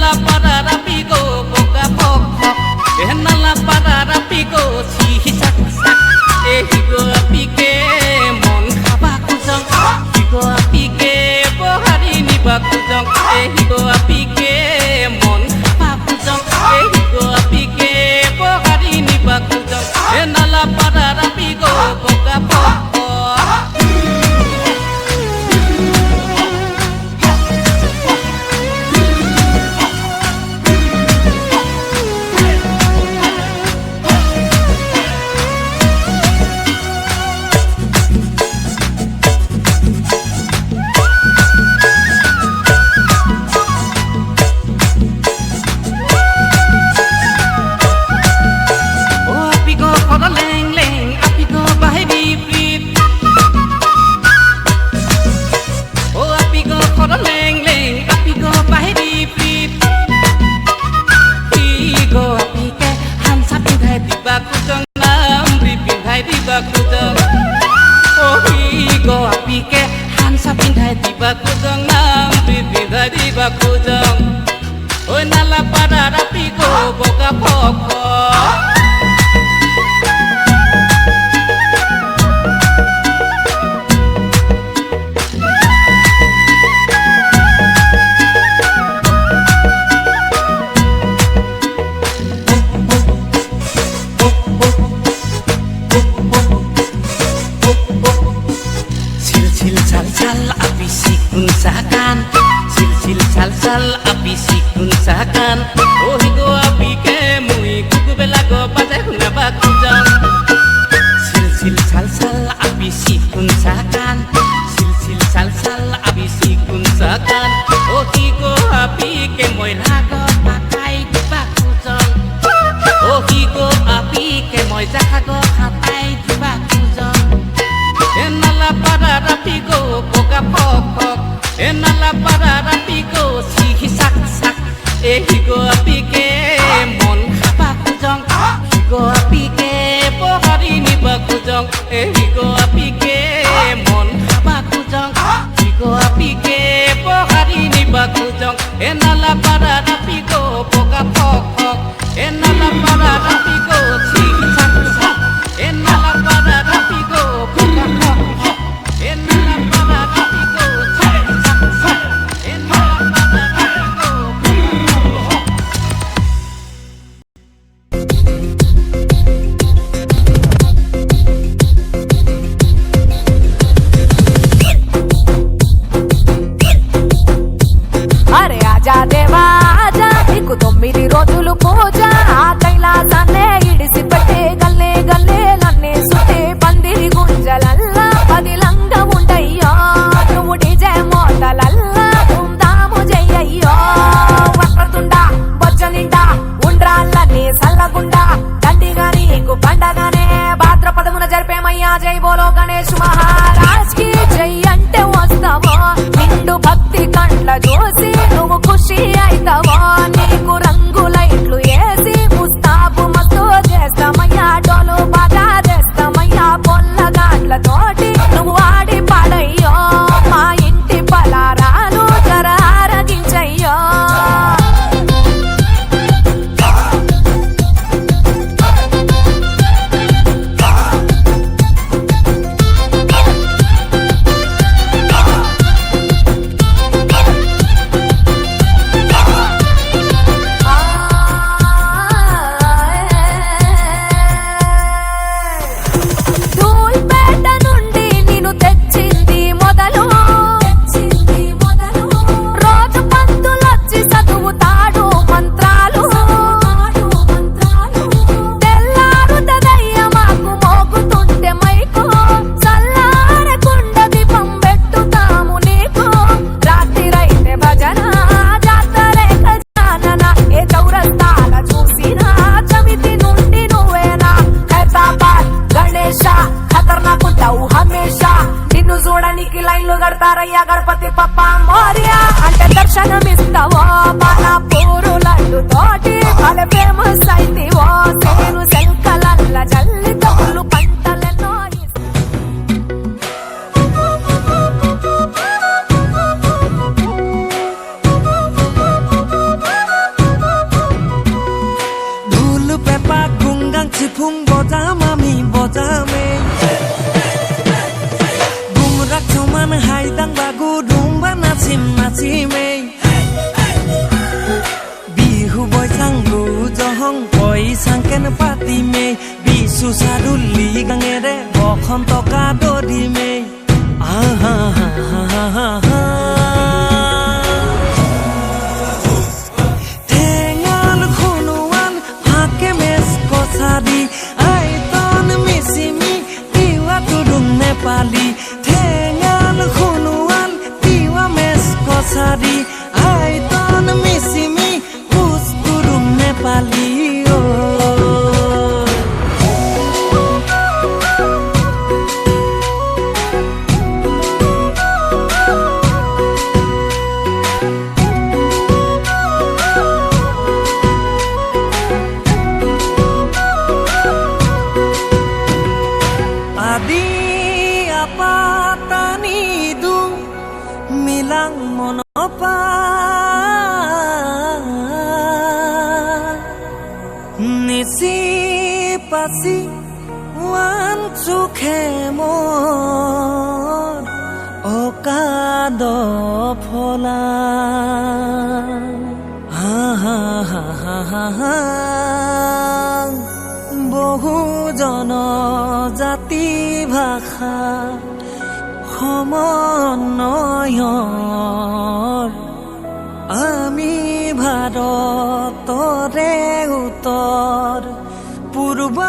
nala pararapi go boga phok phok nala pararapi go si sak sak higo api ke mon khaba kujang higo api ke bohari niba kujang higo api ke mon khaba kujang higo api ke bohari niba kujang nala pararapi go boga phok nala pararapi go boga phok phok sil sil sal sal api sikun sakan sil sil sal sal api sikun sakan higo api ke mui kuku bela go bajai huna bakujang sil sil sal sal api sikun sakan sil sil sal sal api sikun sakan higo api ke moi lago pakai di bakujang higo api ke moi jakago hatai di bakujang nala pararapi go boga phok phok nala pararapi go si sak sak higo api ke mon khaba kujang higo api ke bohari niba kujang higo api ke mon khaba kujang higo api ke bohari niba kujang nala pararapi go boga phok phok nala pararapi go si sak sak nala pararapi go boga phok phok nala pararapi go si sak sak nala pararapi go అరే ఆజా దేవా ఆజా నీకు 9 రోజులు పూజ ఆ కైలాసాన్నే ఇడిసి పెట్టే గల్లే గల్లే నన్నే సుట్టే పందిరి గుంజలల్లా పదిలంగా ఉండయ్యో నువ్వు డిజే మోతలల్లా ధూమ్ధాము చెయ్యయ్యో వక్రతుండా బొజ్జ నిండా ఉండ్రాళ్ళని సల్లగుండా దండిగా నీకు పండగానే భాద్రపదమున జరిపేమయ్యా జై బోలో గణేష్ మహారాజ్ కి జై అంటే వస్తావో నిండు భక్తి కండ్ల చూసి నువ్వు ఖుషి అయితావో నీకు రంగు లైట్లు వేసి ముస్తాబు మస్తు చేస్తామయ్యా డోలు బాగా చేస్తామయ్యా పొల్లగాట్లతోటి నువ్వు ఆడి పాడయ్యో మా ఇంటి పలారాలు జర ఆరగించయ్యో చూడడానికి లైన్లు కడతారయ్యా గణపతి పప్ప మోరియా అంటే దర్శనమిస్తావో మన పూరు లడ్డు తోటి వాళ్ళ ఫేమస్ అయితేవో సేను శంకలల్ల జల్లి తగులు పంటలెన్నో নাচিমেই বিহু বৈশাংগু জহং বৈশাংকেন পাতিমেই বিশু চাৰুলি গাঙেৰে বসন্ত কাদৰিমেই আহা ঠেঙাল খুনুৱাল ফাকে মেচ কছাৰী আইতন মিচিমি তিৱা তুৰুং নেপালী ঠেঙাল খুনুৱাল Tiwa Mech Kachari Aiton Mishmi Koch Turung Nepali Adi apa tani du milang monopa nisi pasi wan sukhe mor okado phola ha ha ha ha ha বহু জনজাতি ভাষা সমন্বয়ৰ আমি ভাৰতৰে উত্তৰ পূৰ্বাঞ্চলৰ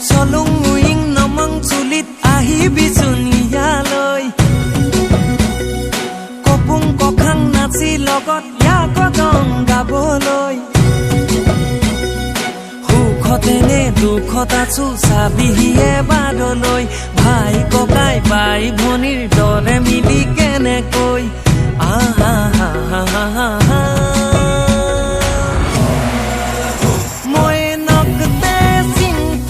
চলুং উইং নমং চুলিত আহিবি চুনিয়ালৈ কপুং কখাং নাচি লগত ইয়াক গং গাবলৈ সুখতে নে দুখত আছো চাবিহিয়ে বাদলৈ ভাই ককাই বাই ভনীৰ দৰে মিলি কেনেকৈ আহা মই নকতে চিংফ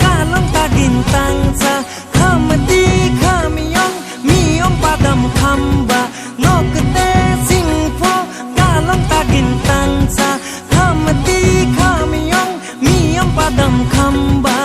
গালং তাগিন তাংচা খামতি খামিয়ং মিয়ং পাদম খাম্বা nokte singpho galong tagin tangsa khamti khamyong miyong padam khamba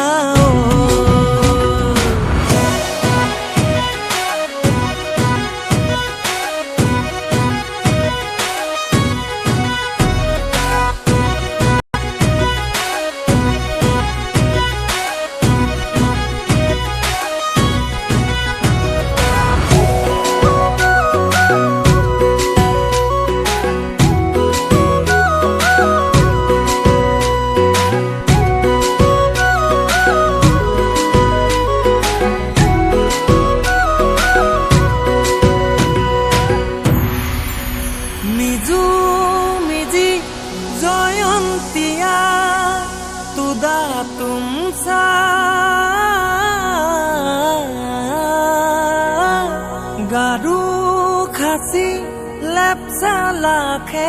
Jaintia তুদা তুমসা গাৰু খাচি লেপচা লাখেৰ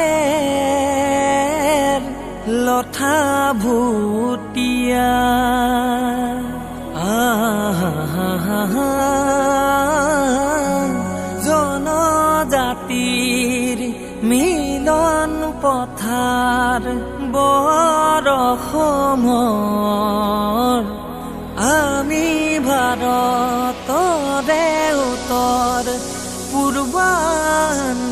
লঠা ভুটিয়া জনজাতিৰ মিলন পথাৰ বৰষমৰ আমি ভাৰতৰে উত্তৰ পূৰ্বাঞ্চলৰ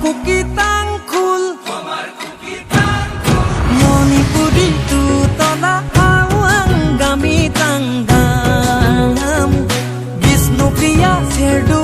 কুকি তাংখুল মণিপুৰী তুতলা আৱাংগামী তাংগাম বিষ্ণুপ্ৰিয়া চেৰডু